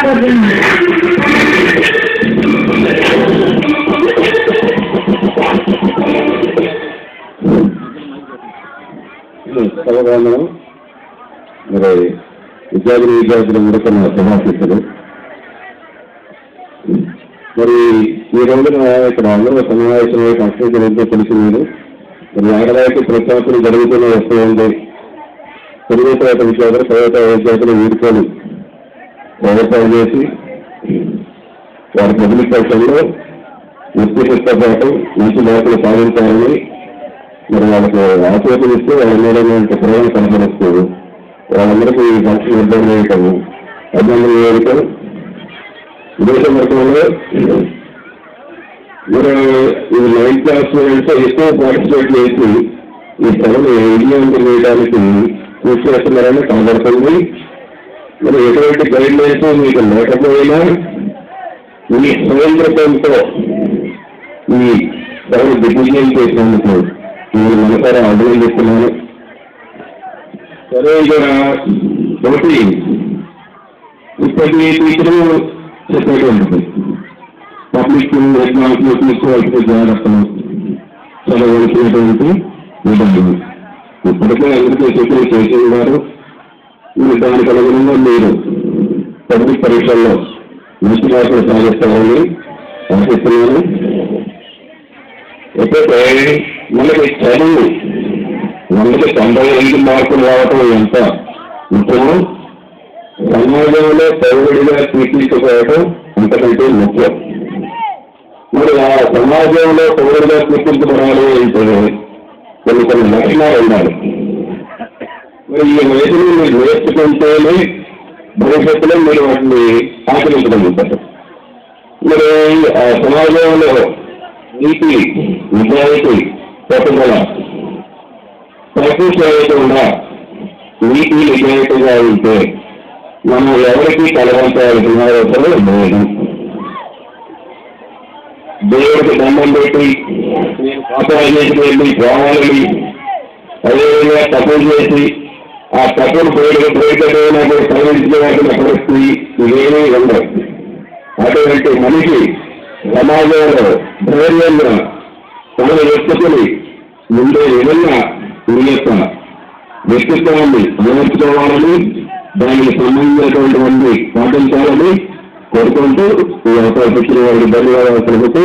మరి విద్యార్థులు ముడుకున్న శుభాశిస్తులు. మరి ఈ రోజున ఇక్కడ అందరూ సమావేశమై సంస్కృతి ఎంతో తెలిసింది. మరి ఆడవారికి ప్రత్యేకతలు జరుగుతూనే వస్తూ ఉంది. తెలుగు తోట విద్యార్థులు ప్రైవేట్ విద్యార్థులు వీడుకొని వ్యవసాయం చేసి వారి పబ్లిక్ పరీక్షల్లో విస్తృతితో పాటు మంచి మార్కులు సాధించాలని మరి వాళ్ళకి ఆశీర్వదిస్తూ వాళ్ళ మీద ప్రేరణ కనపరుస్తూ వాళ్ళందరికీ ఈ ఫంక్షన్ ఇబ్బంది వేయటము అభినందన వేయటం. విదేశ వర్గంలో మీరు ఈ 9th క్లాస్ స్టూడెంట్స్ ఎక్కువ పార్టిసిపేట్ చేసి ఈ సభను విజయవంతం చేయడానికి కృషి చేస్తున్నారని కనబడుతుంది. మరి ఎటువంటి గైడ్ లైన్స్ మీకు లేకపోయినా మీ స్వతంత్రంతో ఈ సభను దిగ్విజయం చేసినందుకు నేను మనసారా అభినందిస్తున్నాను. సరే, ఇక్కడ ఒకటి ఇప్పటి టీచరు చెప్పేది ఉంటుంది. పబ్లిక్ ఎగ్జామ్స్ తీసుకోవాల్సిన జాగ్రత్తలు చదవలసినటువంటి నిబంధనలు ఇప్పటికే అందరికీ సూచనలు చేసి ఉన్నారు. మీరు దానికి అనుగుణంగా మీరు పబ్లిక్ పరీక్షల్లో మంచి మార్కులు సాధిస్తారని ఆశిస్తున్నాను. ఎప్పుడైతే మనకి చదువు 100కి 95 మార్కులు రావటం ఎంత ముఖ్యమో సమాజంలో పౌరుడిగా కీర్తించుకోవటం అంతకంటే ముఖ్యం. మరి ఆ సమాజంలో పౌరుడిగా కీర్తించబడాలి అంటే కొన్ని లక్షణాలు ఉండాలి. మరి ఈ వయసుని మీరు నేర్చుకుంటేనే భవిష్యత్తులో మీరు వాటిని ఆచరించగలుగుతారు. మరి ఆ సమాజంలో నీతి, నిజాయితీ, పట్టుదల తప్పు చేయకుండా నీతి నిజాయితీగా ఉంటే మనం ఎవరికి కలవంచాల్సిన అవసరం లేదు. దేవుడికి దండం పెట్టి నేను పాపాలు చేసి వెళ్ళి పోవాలని అదేవిధంగా తప్పులు చేసి ఆ తప్పులు పోయినప్పుడు సాధించుకోవాల్సిన పరిస్థితి ఇవేమీ ఉండవు. అటువంటి మనిషి సమాజంలో ధైర్యంగా తన వ్యక్తుని ముందే విధంగా మీ యొక్క వ్యక్తిత్వాన్ని అమర్చుకోవాలని దానికి సంబంధించినటువంటి పాటించాలని కోరుకుంటూ ఈ అవకాశం ఇచ్చిన వారికి ధన్యవాదాలు తెలుపుతూ